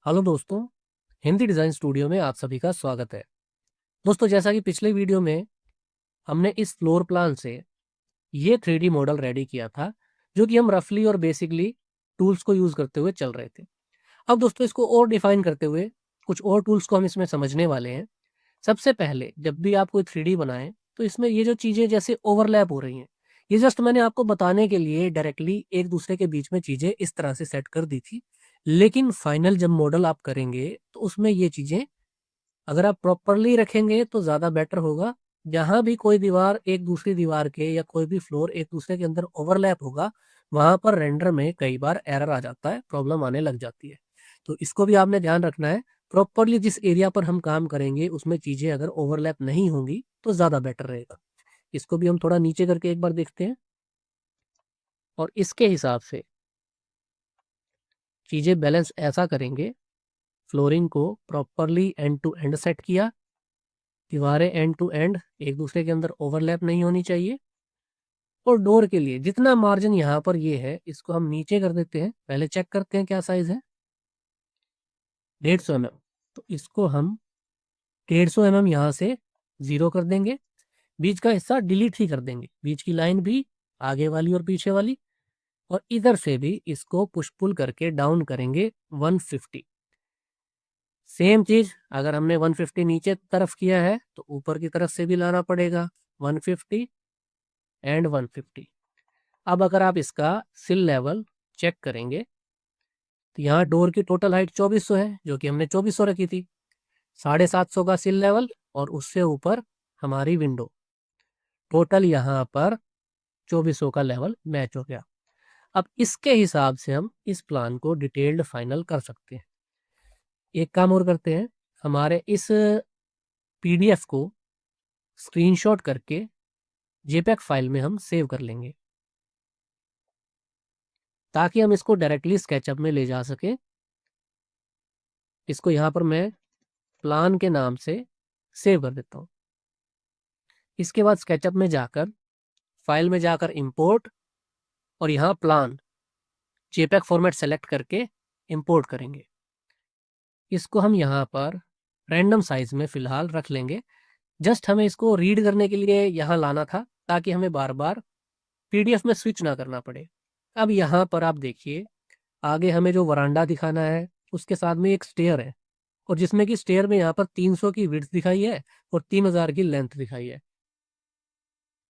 Hello दोस्तों, Hindi design studio में आप सभी का स्वागत है। दोस्तों, जैसा कि पिछले वीडियो में हमने इस फ्लोर प्लान से ये 3D मॉडल रेडी किया था, जो कि हम रफली और बेसिकली टूल्स को यूज़ करते हुए चल रहे थे। अब दोस्तों, इसको और डिफाइन करते हुए कुछ और टूल्स को हम इसमें समझने वाले हैं। सबसे पहले जब भी आप कोई 3D बनाएं, तो इसमें ये जो चीज़ें जैसे ओवरलैप हो रही हैं, ये जस्ट मैंने आपको बताने के लिए डायरेक्टली एक दूसरे के बीच में चीज़ें इस तरह से सेट कर दी थी। लेकिन फाइनल जब मॉडल आप करेंगे, तो उसमें ये चीज़ें अगर आप प्रॉपरली रखेंगे तो ज़्यादा बेटर होगा। जहाँ भी कोई दीवार एक दूसरी दीवार के या कोई भी फ्लोर एक दूसरे के अंदर ओवरलैप होगा, वहाँ पर रेंडर में कई बार एरर आ जाता है, प्रॉब्लम आने लग जाती है। तो इसको भी आपने ध्यान रखना है। प्रॉपरली जिस एरिया पर हम काम करेंगे उसमें चीज़ें अगर ओवरलैप नहीं होंगी तो ज़्यादा बेटर रहेगा। इसको भी हम थोड़ा नीचे करके एक बार देखते हैं और इसके हिसाब से चीज़ें बैलेंस ऐसा करेंगे। फ्लोरिंग को properly end to end set किया, दीवारें एंड टू एंड एक दूसरे के अंदर ओवरलैप नहीं होनी चाहिए। और डोर के लिए जितना मार्जिन यहाँ पर ये है, इसको हम नीचे कर देते हैं। पहले चेक करते हैं क्या साइज है। 150 mm। तो इसको हम 150 mm यहाँ से 0 कर देंगे। बीच का हिस्सा डिलीट ही कर देंगे, बीच की लाइन भी, आगे वाली और पीछे वाली। और इधर से भी इसको पुश पुल करके डाउन करेंगे 150। सेम चीज अगर हमने 150 नीचे तरफ किया है तो ऊपर की तरफ से भी लाना पड़ेगा 150 एंड 150। अब अगर आप इसका सिल लेवल चेक करेंगे तो यहाँ डोर की टोटल हाइट 2400 है, जो कि हमने 2400 रखी थी। 750 का सिल लेवल और उससे ऊपर हमारी विंडो, टोटल यहाँ पर 2400 का लेवल मैच हो गया। अब इसके हिसाब से हम इस प्लान को डिटेल्ड फाइनल कर सकते हैं। एक काम और करते हैं, हमारे इस पीडीएफ को स्क्रीनशॉट करके जेपीईजी फाइल में हम सेव कर लेंगे, ताकि हम इसको डायरेक्टली स्केचअप में ले जा सके। इसको यहाँ पर मैं प्लान के नाम से सेव कर देता हूँ। इसके बाद स्केचअप में जाकर फाइल में जाकर इंपोर्ट और यहाँ प्लान जेपीईजी फॉर्मेट सेलेक्ट करके इंपोर्ट करेंगे। इसको हम यहाँ पर रैंडम साइज में फिलहाल रख लेंगे। जस्ट हमें इसको रीड करने के लिए यहाँ लाना था, ताकि हमें बार बार पीडीएफ में स्विच ना करना पड़े। अब यहाँ पर आप देखिए, आगे हमें जो वरांडा दिखाना है उसके साथ में एक स्टेयर है, और जिसमें कि स्टेयर में यहाँ पर 300 की विड्थ दिखाई है और 3000 की लेंथ दिखाई है।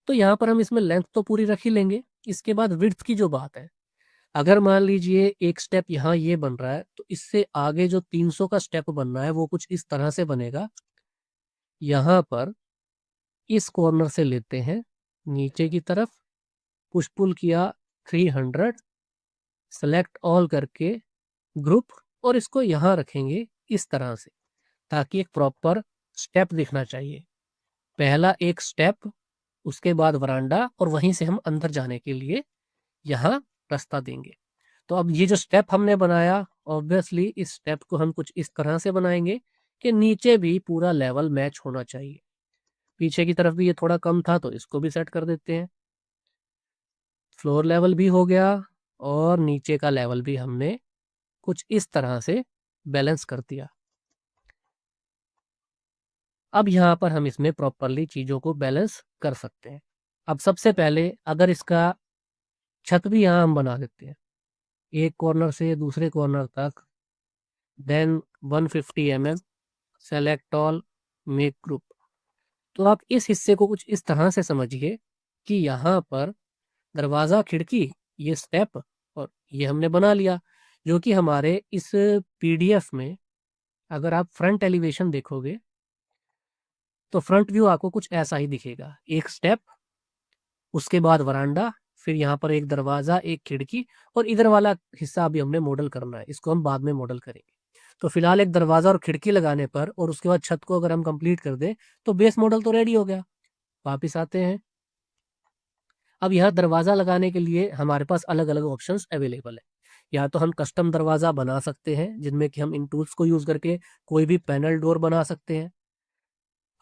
तो यहाँ पर हम इसमें लेंथ तो पूरी रख ही लेंगे। इसके बाद विड्थ की जो बात है, अगर मान लीजिए एक स्टेप यहाँ ये बन रहा है, तो इससे आगे जो 300 का स्टेप बनना है वो कुछ इस तरह से बनेगा। यहाँ पर इस कॉर्नर से लेते हैं नीचे की तरफ, पुश पुल किया 300, सेलेक्ट ऑल करके ग्रुप, और इसको यहाँ रखेंगे इस तरह से, ताकि एक प्रॉपर स्टेप दिखना चाहिए। पहला एक स्टेप, उसके बाद वरांडा, और वहीं से हम अंदर जाने के लिए यहाँ रास्ता देंगे। तो अब ये जो स्टेप हमने बनाया, ऑब्वियसली इस स्टेप को हम कुछ इस तरह से बनाएंगे कि नीचे भी पूरा लेवल मैच होना चाहिए। पीछे की तरफ भी ये थोड़ा कम था, तो इसको भी सेट कर देते हैं। फ्लोर लेवल भी हो गया और नीचे का लेवल भी हमने कुछ इस तरह से बैलेंस कर दिया। अब यहाँ पर हम इसमें प्रॉपरली चीज़ों को बैलेंस कर सकते हैं। अब सबसे पहले अगर इसका छत भी यहाँ हम बना देते हैं, एक कॉर्नर से दूसरे कॉर्नर तक, then 150 mm, select all, make group. तो आप इस हिस्से को कुछ इस तरह से समझिए कि यहाँ पर दरवाज़ा, खिड़की, ये स्टेप, और ये हमने बना लिया। जो कि हमारे इस पीडीएफ में अगर आप फ्रंट एलिवेशन देखोगे तो फ्रंट व्यू आपको कुछ ऐसा ही दिखेगा। एक स्टेप, उसके बाद वरांडा, फिर यहाँ पर एक दरवाज़ा, एक खिड़की, और इधर वाला हिस्सा अभी हमने मॉडल करना है, इसको हम बाद में मॉडल करेंगे। तो फिलहाल एक दरवाज़ा और खिड़की लगाने पर और उसके बाद छत को अगर हम कंप्लीट कर दें तो बेस मॉडल तो रेडी हो गया। वापिस आते हैं। अब यहाँ दरवाज़ा लगाने के लिए हमारे पास अलग अलग ऑप्शंस अवेलेबल है। या तो हम कस्टम दरवाज़ा बना सकते हैं, जिनमें कि हम इन टूल्स को यूज़ करके कोई भी पैनल डोर बना सकते हैं।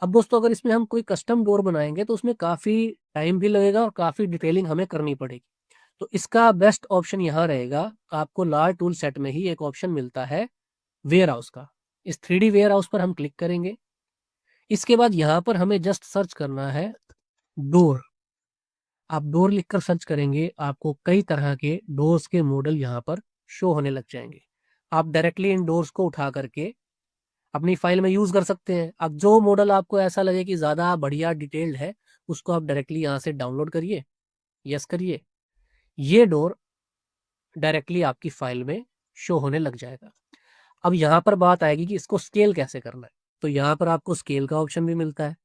अब दोस्तों, अगर इसमें हम कोई कस्टम डोर बनाएंगे तो उसमें काफ़ी टाइम भी लगेगा और काफ़ी डिटेलिंग हमें करनी पड़ेगी। तो इसका बेस्ट ऑप्शन यहाँ रहेगा, आपको लार टूल सेट में ही एक ऑप्शन मिलता है वेयर हाउस का। इस 3D वेयर हाउस पर हम क्लिक करेंगे। इसके बाद यहाँ पर हमें जस्ट सर्च करना है डोर। आप डोर लिखकर सर्च करेंगे, आपको कई तरह के डोर्स के मॉडल यहाँ पर शो होने लग जाएंगे। आप डायरेक्टली इन डोर्स को उठा करके अपनी फाइल में यूज कर सकते हैं। अब जो मॉडल आपको ऐसा लगे कि ज्यादा बढ़िया डिटेल्ड है, उसको आप डायरेक्टली यहाँ से डाउनलोड करिए, यस करिए, ये डोर डायरेक्टली आपकी फाइल में शो होने लग जाएगा। अब यहाँ पर बात आएगी कि इसको स्केल कैसे करना है। तो यहाँ पर आपको स्केल का ऑप्शन भी मिलता है।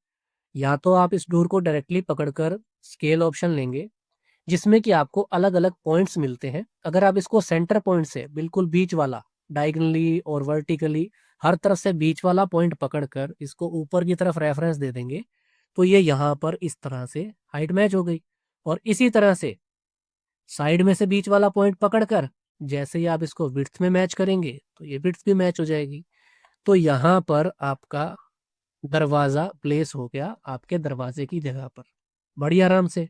या तो आप इस डोर को डायरेक्टली पकड़कर स्केल ऑप्शन लेंगे, जिसमें कि आपको अलग अलग पॉइंट्स मिलते हैं। अगर आप इसको सेंटर पॉइंट से बिल्कुल बीच वाला, डायगनली और वर्टिकली हर तरफ से बीच वाला पॉइंट पकड़कर इसको ऊपर की तरफ रेफरेंस दे देंगे, तो ये यहाँ पर इस तरह से हाइट मैच हो गई। और इसी तरह से साइड में से बीच वाला पॉइंट पकड़कर जैसे ही आप इसको विड्थ में मैच करेंगे तो ये विड्थ भी मैच हो जाएगी। तो यहाँ पर आपका दरवाजा प्लेस हो गया आपके दरवाजे की जगह पर बड़ी आराम से।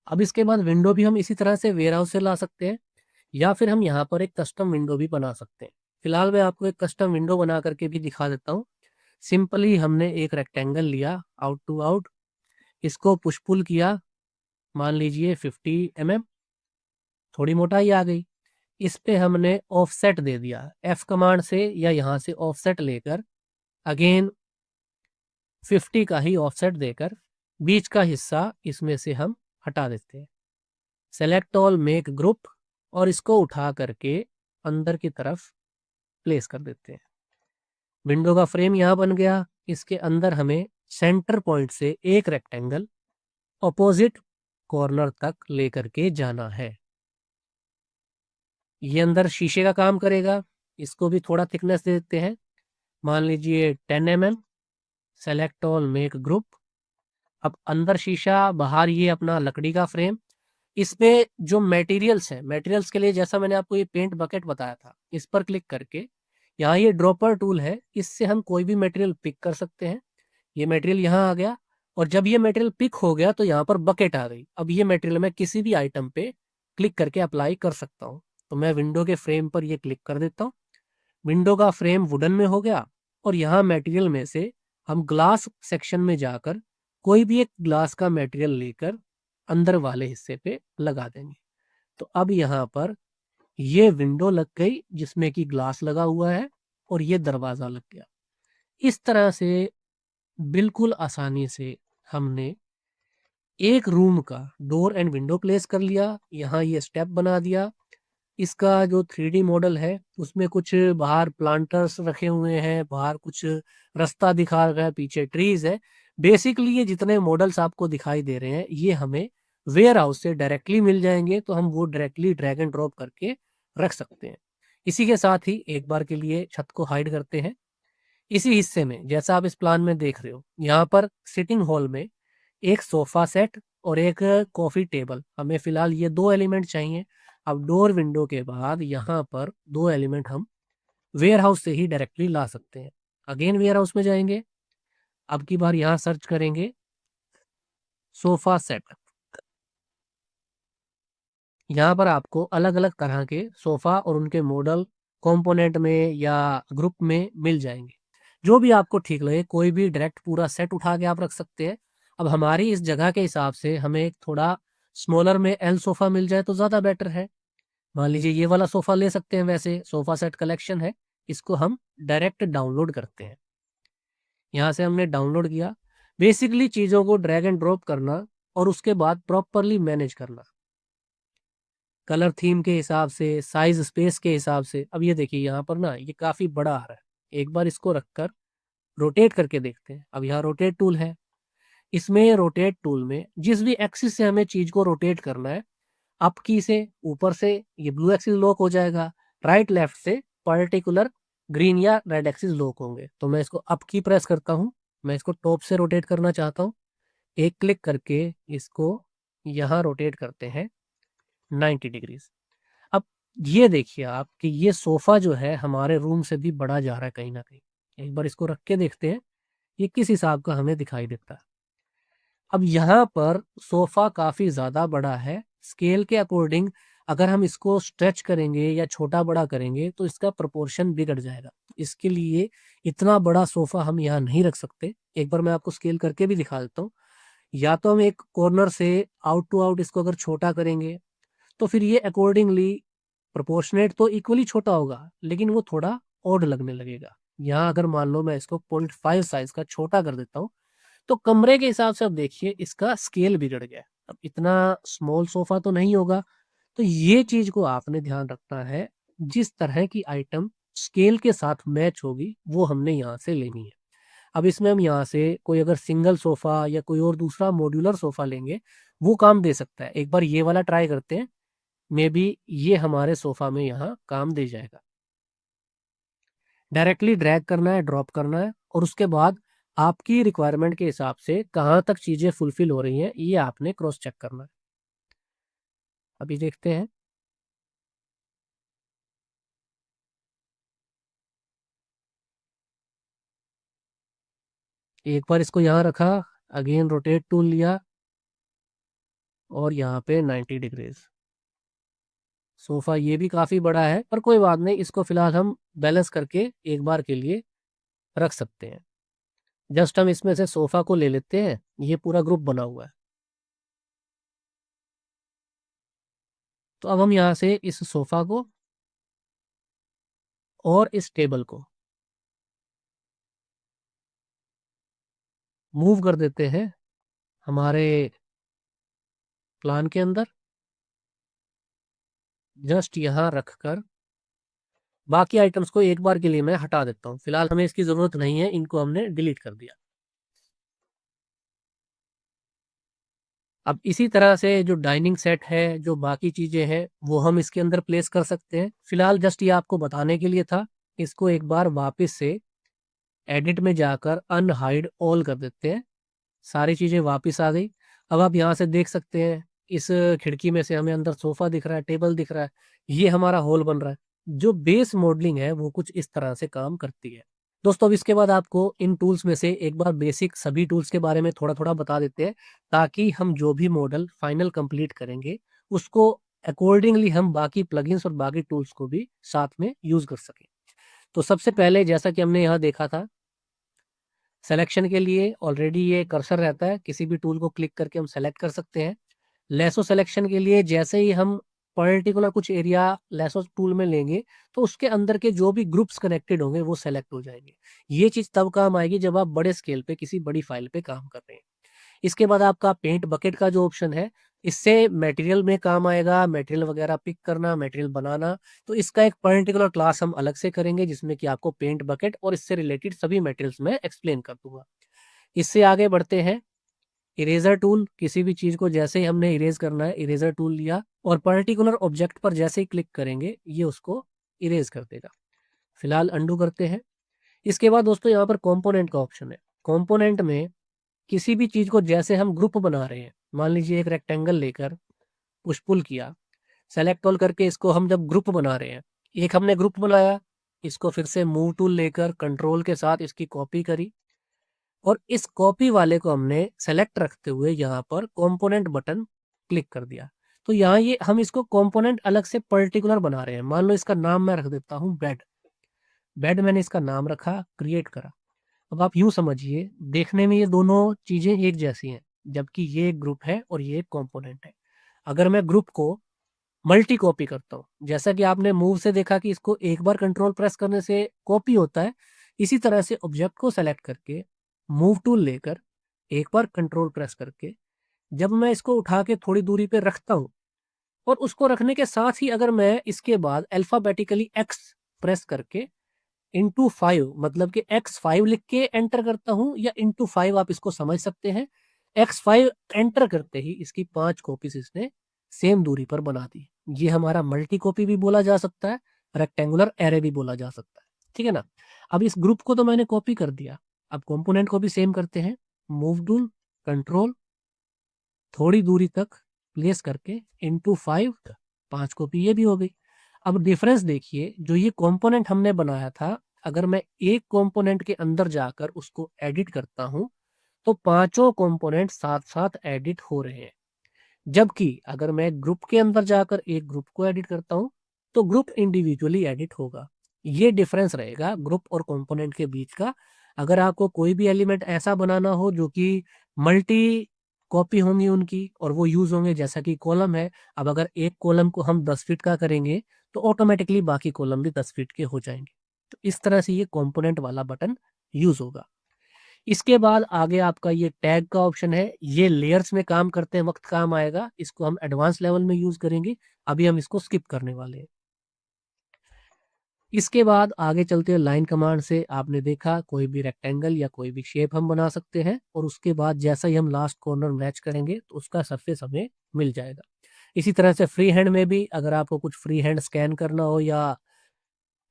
अब इसके बाद विंडो भी हम इसी तरह से वेयर हाउस से ला सकते हैं, या फिर हम यहाँ पर एक कस्टम विंडो भी बना सकते हैं। फिलहाल मैं आपको एक कस्टम विंडो बना करके भी दिखा देता हूँ। सिंपली हमने एक रेक्टेंगल लिया आउट टू आउट, इसको पुश पुल किया, मान लीजिए 50 mm, थोड़ी मोटाई आ गई। इस पे हमने ऑफसेट दे दिया F कमांड से, या यहाँ से ऑफसेट लेकर अगेन 50 का ही ऑफसेट देकर बीच का हिस्सा इसमें से हम हटा देते हैं। सेलेक्ट ऑल, मेक ग्रुप, और इसको उठा करके अंदर की तरफ प्लेस कर देते हैं। विंडो का फ्रेम यहाँ बन गया। इसके अंदर हमें सेंटर पॉइंट से एक रेक्टेंगल ऑपोजिट कॉर्नर तक लेकर के जाना है। ये अंदर शीशे का काम करेगा। इसको भी थोड़ा थिकनेस दे देते हैं, मान लीजिए 10 mm। Select all, make group. अब अंदर शीशा, बाहर ये अपना लकड़ी का फ्रेम। इसमें जो मटेरियल्स हैं, मटेरियल्स के लिए जैसा मैंने आपको ये पेंट बकेट बताया था, इस पर क्लिक करके यहाँ ये ड्रॉपर टूल है, इससे हम कोई भी मटेरियल पिक कर सकते हैं। ये मटेरियल यहाँ आ गया, और जब ये मटेरियल पिक हो गया तो यहाँ पर बकेट आ गई। अब ये मटेरियल मैं किसी भी आइटम पे क्लिक करके अप्लाई कर सकता हूँ। तो मैं विंडो के फ्रेम पर ये क्लिक कर देता हूँ। विंडो का फ्रेम वुडन में हो गया, और यहाँ मटेरियल में से हम ग्लास सेक्शन में जाकर कोई भी एक ग्लास का मटेरियल लेकर अंदर वाले हिस्से पे लगा देंगे। तो अब यहाँ पर ये विंडो लग गई जिसमें कि ग्लास लगा हुआ है, और ये दरवाजा लग गया। इस तरह से बिल्कुल आसानी से हमने एक रूम का डोर एंड विंडो प्लेस कर लिया। यहाँ ये स्टेप बना दिया। इसका जो 3D मॉडल है उसमें कुछ बाहर प्लांटर्स रखे हुए हैं, बाहर कुछ रास्ता दिखा रहा है, पीछे ट्रीज है। बेसिकली ये जितने मॉडल्स आपको दिखाई दे रहे हैं ये हमें वेयर हाउस से डायरेक्टली मिल जाएंगे, तो हम वो डायरेक्टली ड्रैग एंड ड्रॉप करके रख सकते हैं। इसी के साथ ही एक बार के लिए छत को हाइड करते हैं। इसी हिस्से में जैसा आप इस प्लान में देख रहे हो, यहाँ पर सिटिंग हॉल में एक सोफा सेट और एक कॉफी टेबल, हमें फिलहाल ये दो एलिमेंट चाहिए। अब डोर विंडो के बाद यहाँ पर दो एलिमेंट हम वेयर हाउस से ही डायरेक्टली ला सकते हैं। अगेन वेयर हाउस में जाएंगे, अब की बार यहाँ सर्च करेंगे सोफा सेट। यहाँ पर आपको अलग अलग तरह के सोफा और उनके मॉडल कंपोनेंट में या ग्रुप में मिल जाएंगे, जो भी आपको ठीक लगे। कोई भी डायरेक्ट पूरा सेट उठा के आप रख सकते हैं। अब हमारी इस जगह के हिसाब से हमें एक थोड़ा स्मॉलर में एल सोफा मिल जाए तो ज़्यादा बेटर है। मान लीजिए ये वाला सोफा ले सकते हैं, वैसे सोफा सेट कलेक्शन है। इसको हम डायरेक्ट डाउनलोड करते हैं। यहाँ से हमने डाउनलोड किया। बेसिकली चीज़ों को ड्रैग एंड ड्रॉप करना और उसके बाद प्रॉपरली मैनेज करना, कलर थीम के हिसाब से, साइज स्पेस के हिसाब से। अब ये देखिए यहाँ पर ना ये काफ़ी बड़ा आ रहा है। एक बार इसको रखकर रोटेट करके देखते हैं। अब यहाँ रोटेट टूल है, इसमें रोटेट टूल में जिस भी एक्सिस से हमें चीज को रोटेट करना है, अप की से ऊपर से ये ब्लू एक्सिस लॉक हो जाएगा, राइट लेफ्ट से पर्टिकुलर ग्रीन या रेड एक्सिस लॉक होंगे। तो मैं इसको अप की प्रेस करता हूँ, मैं इसको टॉप से रोटेट करना चाहता हूँ, एक क्लिक करके इसको यहाँ रोटेट करते हैं 90 डिग्रीज। अब ये देखिए आप कि ये सोफा जो है हमारे रूम से भी बड़ा जा रहा है कहीं ना कहीं। एक बार इसको रख के देखते हैं ये किस हिसाब का हमें दिखाई देता है। अब यहाँ पर सोफा काफी ज्यादा बड़ा है, स्केल के अकॉर्डिंग अगर हम इसको स्ट्रेच करेंगे या छोटा बड़ा करेंगे तो इसका प्रोपोर्शन बिगड़ जाएगा। इसके लिए इतना बड़ा सोफा हम यहाँ नहीं रख सकते। एक बार मैं आपको स्केल करके भी दिखा देता हूँ। या तो हम एक कॉर्नर से आउट टू आउट इसको अगर छोटा करेंगे तो फिर ये अकॉर्डिंगली प्रोपोर्शनेट तो इक्वली छोटा होगा, लेकिन वो थोड़ा ऑड लगने लगेगा। यहाँ अगर मान लो मैं इसको 0.5 साइज का छोटा कर देता हूँ तो कमरे के हिसाब से अब देखिए इसका स्केल बिगड़ गया। अब इतना स्मॉल सोफा तो नहीं होगा, तो ये चीज को आपने ध्यान रखना है। जिस तरह की आइटम स्केल के साथ मैच होगी वो हमने यहाँ से लेनी है। अब इसमें हम यहाँ से कोई अगर सिंगल सोफा या कोई और दूसरा मॉड्यूलर सोफा लेंगे वो काम दे सकता है। एक बार ये वाला ट्राई करते हैं, मे बी ये हमारे सोफा में यहाँ काम दे जाएगा। डायरेक्टली ड्रैग करना है, ड्रॉप करना है, और उसके बाद आपकी रिक्वायरमेंट के हिसाब से कहाँ तक चीजें फुलफिल हो रही हैं ये आपने क्रॉस चेक करना है। अभी देखते हैं। एक बार इसको यहाँ रखा, अगेन रोटेट टूल लिया और यहाँ पे 90 डिग्रीज। सोफा ये भी काफी बड़ा है पर कोई बात नहीं, इसको फिलहाल हम बैलेंस करके एक बार के लिए रख सकते हैं। जस्ट हम इसमें से सोफा को ले लेते हैं, ये पूरा ग्रुप बना हुआ है। तो अब हम यहाँ से इस सोफा को और इस टेबल को मूव कर देते हैं हमारे प्लान के अंदर। जस्ट यहाँ रखकर बाकी आइटम्स को एक बार के लिए मैं हटा देता हूँ। फिलहाल हमें इसकी जरूरत नहीं है, इनको हमने डिलीट कर दिया। अब इसी तरह से जो डाइनिंग सेट है, जो बाकी चीजें हैं, वो हम इसके अंदर प्लेस कर सकते हैं। फिलहाल जस्ट ये आपको बताने के लिए था। इसको एक बार वापस से एडिट में जाकर अनहाइड ऑल कर देते हैं। सारी चीजें वापस आ गई। अब आप यहाँ से देख सकते हैं, इस खिड़की में से हमें अंदर सोफा दिख रहा है, टेबल दिख रहा है, ये हमारा हॉल बन रहा है। जो बेस मॉडलिंग है वो कुछ इस तरह से काम करती है। दोस्तों अब इसके बाद आपको इन टूल्स में से एक बार बेसिक सभी टूल्स के बारे में थोड़ा थोड़ा बता देते हैं, ताकि हम जो भी मॉडल फाइनल कंप्लीट करेंगे उसको अकॉर्डिंगली हम बाकी प्लगइन्स और बाकी टूल्स को भी साथ में यूज कर सकें। तो सबसे पहले जैसा कि हमने यहाँ देखा था, सिलेक्शन के लिए ऑलरेडी ये कर्सर रहता है, किसी भी टूल को क्लिक करके हम सेलेक्ट कर सकते हैं। लेसो सिलेक्शन के लिए जैसे ही हम पर्टिकुलर कुछ एरिया लेसो टूल में लेंगे तो उसके अंदर के जो भी ग्रुप्स कनेक्टेड होंगे वो सेलेक्ट हो जाएंगे। ये चीज तब काम आएगी जब आप बड़े स्केल पे किसी बड़ी फाइल पे काम कर रहे हैं। इसके बाद आपका पेंट बकेट का जो ऑप्शन है, इससे मटेरियल में काम आएगा, मटेरियल वगैरह पिक करना, मटेरियल बनाना। तो इसका एक पर्टिकुलर क्लास हम अलग से करेंगे जिसमें कि आपको पेंट बकेट और इससे रिलेटेड सभी मटेरियल्स में एक्सप्लेन कर दूंगा। इससे आगे बढ़ते हैं। इरेजर टूल, किसी भी चीज को जैसे ही हमने इरेज करना है, इरेजर टूल लिया और पर्टिकुलर ऑब्जेक्ट पर जैसे ही क्लिक करेंगे ये उसको इरेज कर देगा। फिलहाल अंडू करते हैं। इसके बाद दोस्तों यहाँ पर कंपोनेंट का ऑप्शन है। कंपोनेंट में किसी भी चीज को जैसे हम ग्रुप बना रहे हैं, मान लीजिए एक रेक्टेंगल लेकर पुश पुल किया, सेलेक्ट ऑल करके इसको हम जब ग्रुप बना रहे हैं, एक हमने ग्रुप बनाया, इसको फिर से मूव टूल लेकर कंट्रोल के साथ इसकी कॉपी करी और इस कॉपी वाले को हमने सेलेक्ट रखते हुए यहाँ पर कंपोनेंट बटन क्लिक कर दिया। तो यहाँ ये हम इसको कंपोनेंट अलग से पर्टिकुलर बना रहे हैं। मान लो इसका नाम मैं रख देता हूँ बेड। बेड मैंने इसका नाम रखा, क्रिएट करा। अब आप यूं समझिए, देखने में ये दोनों चीजें एक जैसी हैं, जबकि ये एक ग्रुप है और ये एक कंपोनेंट है। अगर मैं ग्रुप को मल्टी कॉपी करता हूँ, जैसा कि आपने मूव से देखा कि इसको एक बार कंट्रोल प्रेस करने से कॉपी होता है, इसी तरह से ऑब्जेक्ट को सेलेक्ट करके मूव टूल लेकर एक बार कंट्रोल प्रेस करके जब मैं इसको उठा के थोड़ी दूरी पे रखता हूँ और उसको रखने के साथ ही अगर मैं इसके बाद अल्फाबेटिकली एक्स प्रेस करके इंटू 5, मतलब कि x5 लिख के एंटर करता हूं, या इंटू 5 आप इसको समझ सकते हैं। x5 एंटर करते ही इसकी 5 कॉपीज इसने सेम दूरी पर बना दी। ये हमारा मल्टी कॉपी भी बोला जा सकता है, रेक्टेंगुलर एरे भी बोला जा सकता है। ठीक है ना। अब इस ग्रुप को तो मैंने कॉपी कर दिया, अब कंपोनेंट को भी सेम करते हैं। मूव टूल, कंट्रोल, थोड़ी दूरी तक प्लेस करके इंटू 5, 5 कॉपी ये भी हो गई। अब डिफरेंस देखिए, जो ये कंपोनेंट हमने बनाया था, अगर मैं एक कंपोनेंट के अंदर जाकर उसको एडिट करता हूं तो पांचों कंपोनेंट साथ साथ एडिट हो रहे हैं। जबकि अगर मैं ग्रुप के अंदर जाकर एक ग्रुप को एडिट करता हूं तो ग्रुप इंडिविजुअली एडिट होगा। ये डिफरेंस रहेगा ग्रुप और कंपोनेंट के बीच का। अगर आपको कोई भी एलिमेंट ऐसा बनाना हो जो कि मल्टी कॉपी होंगी उनकी और वो यूज होंगे, जैसा कि कॉलम है। अब अगर एक कॉलम को हम 10 फीट का करेंगे तो ऑटोमेटिकली बाकी कॉलम भी 10 फीट के हो जाएंगे। तो इस तरह से ये कंपोनेंट वाला बटन यूज होगा। इसके बाद आगे आपका ये टैग का ऑप्शन है। ये लेयर्स में काम करते वक्त काम आएगा, इसको हम एडवांस लेवल में यूज करेंगे। अभी हम इसको स्किप करने वाले हैं। इसके बाद आगे चलते हैं लाइन कमांड से। आपने देखा कोई भी रेक्टेंगल या कोई भी शेप हम बना सकते हैं और उसके बाद जैसा ही हम लास्ट कॉर्नर मैच करेंगे तो उसका सरफेस हमें मिल जाएगा। इसी तरह से फ्री हैंड में भी अगर आपको कुछ फ्री हैंड स्कैन करना हो या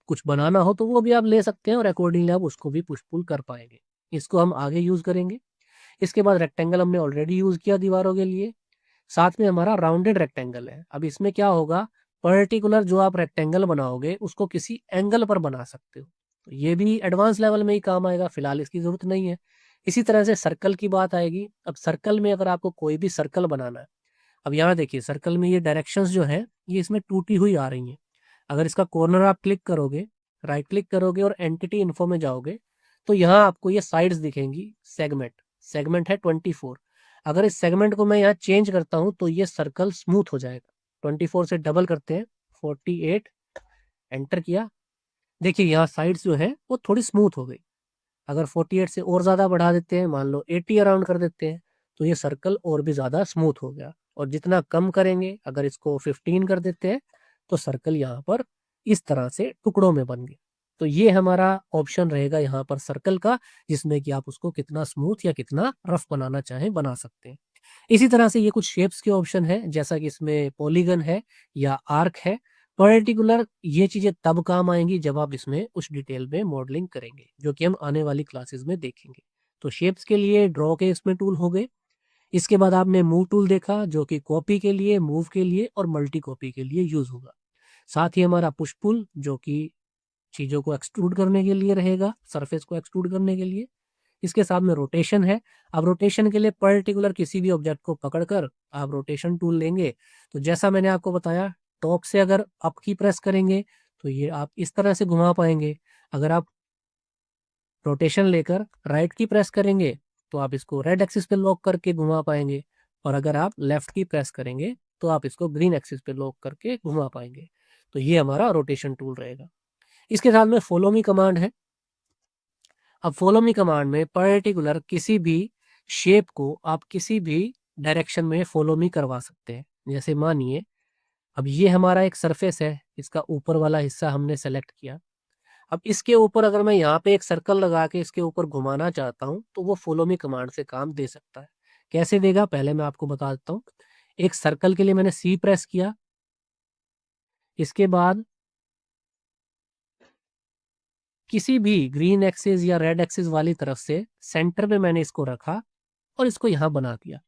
कुछ बनाना हो तो वो भी आप ले सकते हैं और अकॉर्डिंगली आप उसको भी पुश पुल कर पाएंगे। इसको हम आगे यूज करेंगे। इसके बाद रेक्टेंगल हमने ऑलरेडी यूज किया दीवारों के लिए। साथ में हमारा राउंडेड रेक्टेंगल है। अब इसमें क्या होगा, पर्टिकुलर जो आप रेक्टेंगल बनाओगे उसको किसी एंगल पर बना सकते हो। तो ये भी एडवांस लेवल में ही काम आएगा, फिलहाल इसकी जरूरत नहीं है। इसी तरह से सर्कल की बात आएगी। अब सर्कल में अगर आपको कोई भी सर्कल बनाना है, अब यहाँ देखिए सर्कल में ये डायरेक्शंस जो है ये इसमें टूटी हुई आ रही हैं। अगर इसका कॉर्नर आप क्लिक करोगे, राइट क्लिक करोगे और एंटिटी इन्फो में जाओगे तो यहाँ आपको ये साइड्स दिखेंगी। सेगमेंट, सेगमेंट है 24। अगर इस सेगमेंट को मैं यहाँ चेंज करता हूँ तो ये सर्कल स्मूथ हो जाएगा। 24 से डबल करते हैं, 48, एंटर किया। देखिए यहाँ साइड्स जो है वो थोड़ी स्मूथ हो गई। अगर 48 से और ज़्यादा बढ़ा देते हैं, मान लो 80 अराउंड कर देते हैं, तो ये सर्कल और भी ज़्यादा स्मूथ हो गया। और जितना कम करेंगे, अगर इसको 15 कर देते हैं तो सर्कल यहाँ पर इस तरह से टुकड़ों में बन गए। तो ये हमारा ऑप्शन रहेगा यहाँ पर सर्कल का, जिसमें कि आप उसको कितना स्मूथ या कितना रफ बनाना चाहें बना सकते हैं। इसी तरह से ये कुछ शेप्स के ऑप्शन है, जैसा कि इसमें पॉलीगन है या आर्क है। पर्टिकुलर ये चीजें तब काम आएंगी जब आप इसमें उस डिटेल में मॉडलिंग करेंगे, जो कि हम आने वाली क्लासेस में देखेंगे। तो शेप्स के लिए ड्रॉ के इसमें टूल हो गए। इसके बाद आपने मूव टूल देखा, जो कि कॉपी के लिए, मूव के लिए और मल्टी कॉपी के लिए यूज होगा। साथ ही हमारा पुश पुल, जो कि चीजों को एक्सट्रूड करने के लिए रहेगा, सरफेस को एक्सट्रूड करने के लिए। इसके साथ में रोटेशन है। अब रोटेशन के लिए पर्टिकुलर किसी भी ऑब्जेक्ट को पकड़कर आप रोटेशन टूल लेंगे तो जैसा मैंने आपको बताया, टॉप से अगर अप की प्रेस करेंगे तो ये आप इस तरह से घुमा पाएंगे। अगर आप रोटेशन लेकर राइट की प्रेस करेंगे तो आप इसको रेड एक्सिस पे लॉक करके घुमा पाएंगे। और अगर आप लेफ्ट की प्रेस करेंगे तो आप इसको ग्रीन एक्सिस पे लॉक करके घुमा पाएंगे। तो ये हमारा रोटेशन टूल रहेगा। इसके साथ में फॉलो मी कमांड है। अब फॉलो मी कमांड में पर्टिकुलर किसी भी शेप को आप किसी भी डायरेक्शन में फॉलो मी करवा सकते हैं। जैसे मानिए अब ये हमारा एक सरफेस है, इसका ऊपर वाला हिस्सा हमने सेलेक्ट किया। अब इसके ऊपर अगर मैं यहाँ पे एक सर्कल लगा के इसके ऊपर घुमाना चाहता हूँ तो वो फॉलो मी कमांड से काम दे सकता है। कैसे देगा, पहले मैं आपको बता देता हूँ। एक सर्कल के लिए मैंने सी प्रेस किया। इसके बाद किसी भी ग्रीन एक्सिस या रेड एक्सिस वाली तरफ से सेंटर में मैंने इसको रखा और इसको यहाँ बना दिया।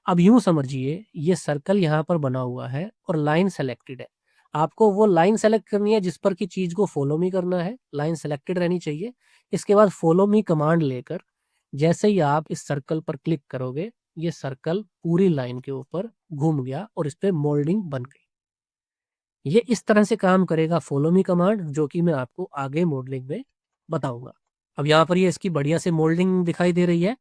अब यूं समझिए ये सर्कल यहाँ पर बना हुआ है और लाइन सेलेक्टेड है। आपको वो लाइन सेलेक्ट करनी है जिस पर की चीज को फॉलो मी करना है, लाइन सेलेक्टेड रहनी चाहिए। इसके बाद फॉलो मी कमांड लेकर जैसे ही आप इस सर्कल पर क्लिक करोगे, ये सर्कल पूरी लाइन के ऊपर घूम गया और इस पे मोल्डिंग बन गई। ये इस तरह से काम करेगा फॉलो मी कमांड, जो कि मैं आपको आगे मॉडलिंग में बताऊंगा। अब यहाँ पर ये इसकी बढ़िया से मोल्डिंग दिखाई दे रही है।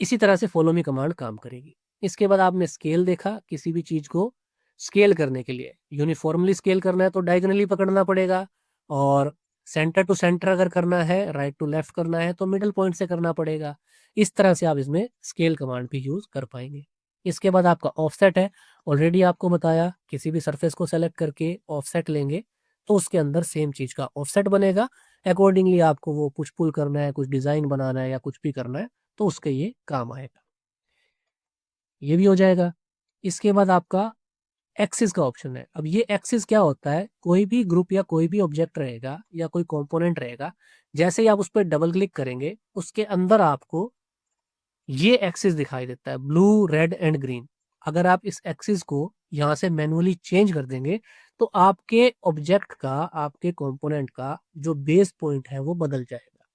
इसी तरह से फॉलो मी कमांड काम करेगी। इसके बाद आपने स्केल देखा। किसी भी चीज को स्केल करने के लिए यूनिफॉर्मली स्केल करना है तो डायगोनली पकड़ना पड़ेगा, और सेंटर टू सेंटर अगर करना है, राइट टू लेफ्ट करना है तो मिडिल पॉइंट से करना पड़ेगा। इस तरह से आप इसमें स्केल कमांड भी यूज कर पाएंगे। इसके बाद आपका ऑफसेट है। ऑलरेडी आपको बताया, किसी भी सरफेस को सेलेक्ट करके ऑफसेट लेंगे तो उसके अंदर सेम चीज का ऑफसेट बनेगा। अकॉर्डिंगली आपको वो पुश पुल करना है, कुछ डिजाइन बनाना है या कुछ भी करना है तो उसके ये काम आएगा। ये भी हो जाएगा। इसके बाद आपका एक्सिस का ऑप्शन है। अब ये एक्सिस क्या होता है, कोई भी ग्रुप या कोई भी ऑब्जेक्ट रहेगा या कोई कंपोनेंट रहेगा, जैसे ही आप उस पर डबल क्लिक करेंगे उसके अंदर आपको ये एक्सिस दिखाई देता है, ब्लू रेड एंड ग्रीन। अगर आप इस एक्सिस को यहाँ से मैनुअली चेंज कर देंगे तो आपके ऑब्जेक्ट का, आपके कंपोनेंट का जो बेस पॉइंट है वो बदल जाएगा।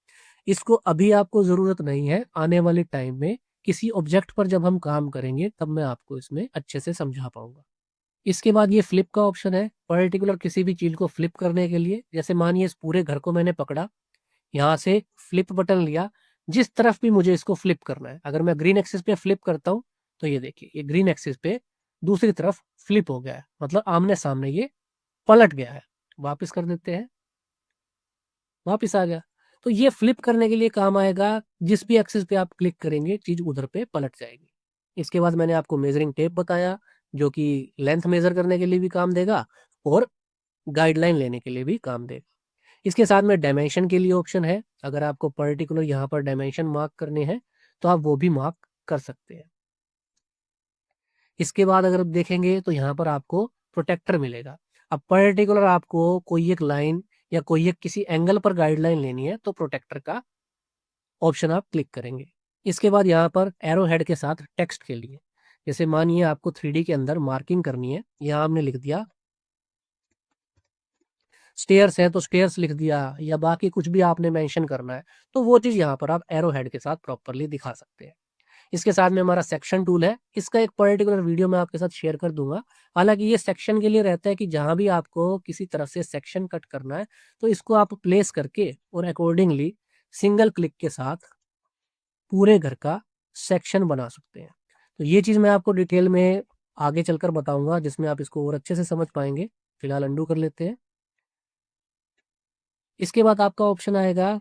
इसको अभी आपको जरूरत नहीं है, आने वाले टाइम में किसी ऑब्जेक्ट पर जब हम काम करेंगे तब मैं आपको इसमें अच्छे से समझा पाऊंगा। इसके बाद ये फ्लिप का ऑप्शन है, पर्टिकुलर किसी भी चीज को फ्लिप करने के लिए। जैसे मानिए इस पूरे घर को मैंने पकड़ा, यहाँ से फ्लिप बटन लिया, जिस तरफ भी मुझे इसको फ्लिप करना है, अगर मैं ग्रीन एक्सिस पे फ्लिप करता हूँ तो ये देखिए ये ग्रीन एक्सिस पे दूसरी तरफ फ्लिप हो गया है, मतलब आमने सामने ये पलट गया है। वापस कर देते हैं, वापस आ गया। तो ये फ्लिप करने के लिए काम आएगा, जिस भी एक्सिस पे आप क्लिक करेंगे चीज उधर पे पलट जाएगी। इसके बाद मैंने आपको मेजरिंग टेप बताया, जो कि लेंथ मेजर करने के लिए भी काम देगा और गाइडलाइन लेने के लिए भी काम देगा। इसके साथ में डायमेंशन के लिए ऑप्शन है, अगर आपको पर्टिकुलर यहाँ पर डायमेंशन मार्क करने हैं तो आप वो भी मार्क कर सकते हैं। इसके बाद अगर आप देखेंगे तो यहाँ पर आपको प्रोटेक्टर मिलेगा। अब पर्टिकुलर आपको कोई एक लाइन या कोई एक किसी एंगल पर गाइडलाइन लेनी है तो प्रोटेक्टर का ऑप्शन आप क्लिक करेंगे। इसके बाद यहाँ पर एरो हेड के साथ टेक्स्ट के लिए, जैसे मानिए आपको 3D के अंदर मार्किंग करनी है, यहाँ हमने लिख दिया स्टेयर्स है तो स्टेयर्स लिख दिया, या बाकी कुछ भी आपने मेंशन करना है तो वो चीज़ यहाँ पर आप एरो हेड के साथ प्रॉपरली दिखा सकते हैं। इसके साथ में हमारा सेक्शन टूल है, इसका एक पर्टिकुलर वीडियो मैं आपके साथ शेयर कर दूंगा। हालांकि ये सेक्शन के लिए रहता है कि जहां भी आपको किसी तरफ से सेक्शन कट करना है तो इसको आप प्लेस करके और अकॉर्डिंगली सिंगल क्लिक के साथ पूरे घर का सेक्शन बना सकते हैं। तो ये चीज़ मैं आपको डिटेल में आगे चलकर बताऊंगा, जिसमें आप इसको और अच्छे से समझ पाएंगे। फिलहाल अंडू कर लेते हैं। इसके बाद आपका ऑप्शन आएगा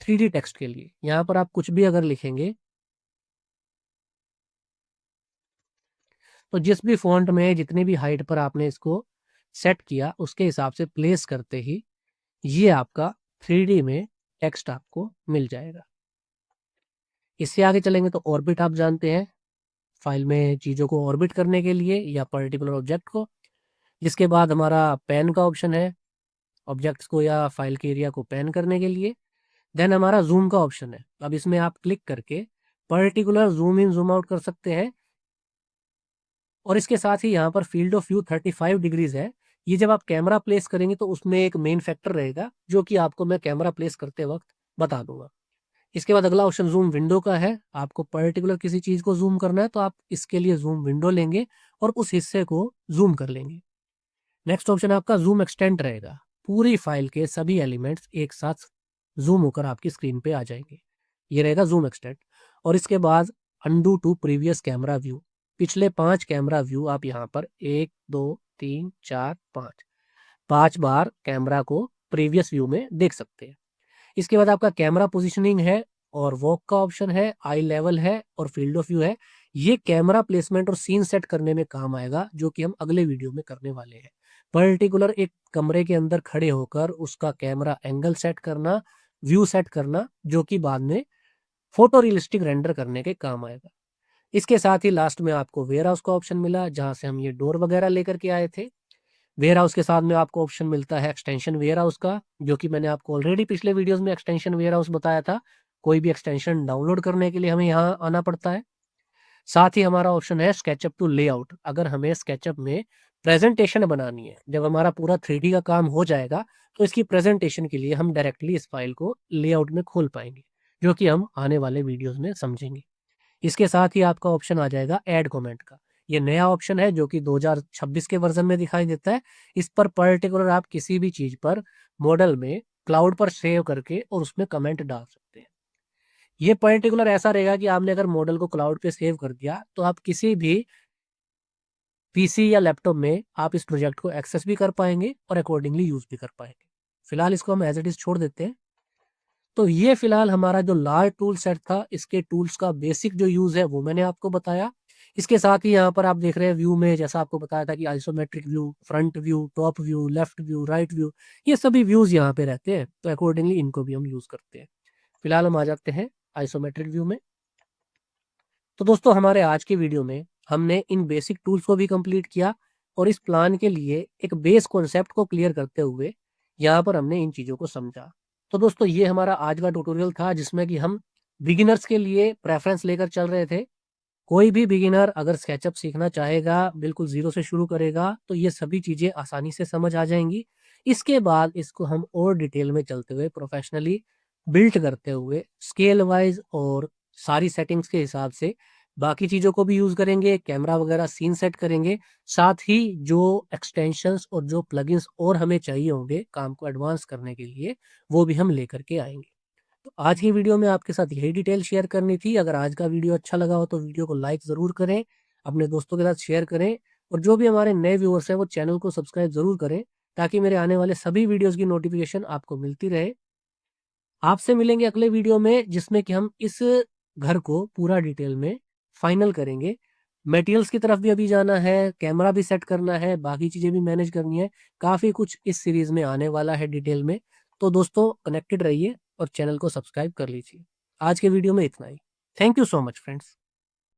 3D टेक्स्ट के लिए। यहाँ पर आप कुछ भी अगर लिखेंगे तो जिस भी फॉन्ट में जितनी भी हाइट पर आपने इसको सेट किया उसके हिसाब से प्लेस करते ही ये आपका 3D में टेक्स्ट आपको मिल जाएगा। इससे आगे चलेंगे तो ऑर्बिट आप जानते हैं, फाइल में चीज़ों को ऑर्बिट करने के लिए या पर्टिकुलर ऑब्जेक्ट को। जिसके बाद हमारा पैन का ऑप्शन है, ऑब्जेक्ट्स को या फाइल के एरिया को पैन करने के लिए। देन हमारा जूम का ऑप्शन है, अब इसमें आप क्लिक करके particular zoom in zoom out कर सकते हैं। और इसके साथ ही यहाँ पर फील्ड ऑफ व्यू 35 डिग्रीज है। ये जब आप कैमरा प्लेस करेंगे तो उसमें एक मेन फैक्टर रहेगा, जो कि आपको मैं कैमरा प्लेस करते वक्त बता दूंगा। इसके बाद अगला ऑप्शन जूम विंडो का है, आपको पर्टिकुलर किसी चीज को जूम करना है तो आप इसके लिए जूम विंडो लेंगे और उस हिस्से को जूम कर लेंगे। नेक्स्ट ऑप्शन आपका जूम एक्सटेंड रहेगा, पूरी फाइल के सभी एलिमेंट्स एक साथ जूम होकर आपकी स्क्रीन पे आ जाएंगे, ये रहेगा जूम एक्सटेंड। और इसके बाद undo to previous camera view, पिछले 5 कैमरा व्यू आप यहाँ पर 1 2 3 4 5 5 बार कैमरा को प्रीवियस व्यू में देख सकते हैं। इसके बाद आपका कैमरा पोजिशनिंग है और वॉक का ऑप्शन है, आई लेवल है और फील्ड ऑफ व्यू है। ये कैमरा प्लेसमेंट और सीन सेट करने में काम आएगा, जो कि हम अगले वीडियो में करने वाले हैं। पर्टिकुलर एक कमरे के अंदर खड़े होकर उसका कैमरा एंगल सेट करना, व्यू सेट करना, जो कि बाद में फोटो रियलिस्टिक रेंडर करने के काम आएगा। इसके साथ ही लास्ट में आपको वेयर हाउस का ऑप्शन मिला, जहां से हम ये डोर वगैरह लेकर के आए थे। वेयर हाउस के साथ में आपको ऑप्शन मिलता है एक्सटेंशन वेयर हाउस का, जो कि मैंने आपको ऑलरेडी पिछले वीडियोस में एक्सटेंशन वेयर हाउस बताया था। कोई भी एक्सटेंशन डाउनलोड करने के लिए हमें यहाँ आना पड़ता है। साथ ही हमारा ऑप्शन है स्केचअप टू लेआउट, अगर हमें स्केचअप में प्रेजेंटेशन बनानी है, जब हमारा पूरा 3D का काम हो जाएगा तो इसकी प्रेजेंटेशन के लिए हम डायरेक्टली इस फाइल को लेआउट में खोल पाएंगे, जो कि हम आने वाले वीडियोस में समझेंगे। इसके साथ ही आपका ऑप्शन आ जाएगा ऐड कमेंट का। ये नया ऑप्शन है जो कि 2026 के वर्जन में दिखाई देता है। इस पर पर्टिकुलर आप किसी भी चीज पर मॉडल में क्लाउड पर सेव करके और उसमें कमेंट डाल सकते हैं। ये पर्टिकुलर ऐसा रहेगा कि आपने अगर मॉडल को क्लाउड पे सेव कर दिया तो आप किसी भी पीसी या लैपटॉप में आप इस प्रोजेक्ट को एक्सेस भी कर पाएंगे और अकॉर्डिंगली यूज भी कर पाएंगे। फिलहाल इसको हम एज इट इज छोड़ देते हैं। तो ये फिलहाल हमारा जो लार्ज टूल सेट था, इसके टूल्स का बेसिक जो यूज है वो मैंने आपको बताया। इसके साथ ही यहाँ पर आप देख रहे हैं व्यू में, जैसा आपको बताया था कि isometric view, front view, top view, left view, right view, ये सभी व्यूज यहाँ पे रहते हैं, तो अकॉर्डिंगली इनको भी हम यूज करते हैं। फिलहाल हम आ जाते हैं आइसोमेट्रिक व्यू में। तो दोस्तों हमारे आज के वीडियो में हमने इन बेसिक टूल्स को भी कंप्लीट किया और इस प्लान के लिए एक बेस कॉन्सेप्ट को क्लियर करते हुए यहाँ पर हमने इन चीज़ों को समझा। तो दोस्तों ये हमारा आज का ट्यूटोरियल था, जिसमें कि हम बिगिनर्स के लिए प्रेफरेंस लेकर चल रहे थे। कोई भी बिगिनर अगर स्केचअप सीखना चाहेगा, बिल्कुल जीरो से शुरू करेगा, तो ये सभी चीज़ें आसानी से समझ आ जाएंगी। इसके बाद इसको हम और डिटेल में चलते हुए प्रोफेशनली बिल्ड करते हुए स्केल वाइज और सारी सेटिंग्स के हिसाब से। बाकी चीज़ों को भी यूज़ करेंगे, कैमरा वगैरह सीन सेट करेंगे, साथ ही जो एक्सटेंशंस और जो प्लगइन्स और हमें चाहिए होंगे काम को एडवांस करने के लिए, वो भी हम लेकर के आएँगे। तो आज की वीडियो में आपके साथ यही डिटेल शेयर करनी थी। अगर आज का वीडियो अच्छा लगा हो तो वीडियो को लाइक ज़रूर करें, अपने दोस्तों के साथ शेयर करें और जो भी हमारे नए व्यूअर्स हैं वो चैनल को सब्सक्राइब ज़रूर करें, ताकि मेरे आने वाले सभी वीडियोज़ की नोटिफ़िकेशन आपको मिलती रहे। आपसे मिलेंगे अगले वीडियो में, जिसमें कि हम इस घर को पूरा डिटेल में फाइनल करेंगे। मटेरियल्स की तरफ भी अभी जाना है, कैमरा भी सेट करना है, बाकी चीज़ें भी मैनेज करनी है। काफ़ी कुछ इस सीरीज़ में आने वाला है डिटेल में। तो दोस्तों कनेक्टेड रहिए और चैनल को सब्सक्राइब कर लीजिए। आज के वीडियो में इतना ही। Thank you so much friends.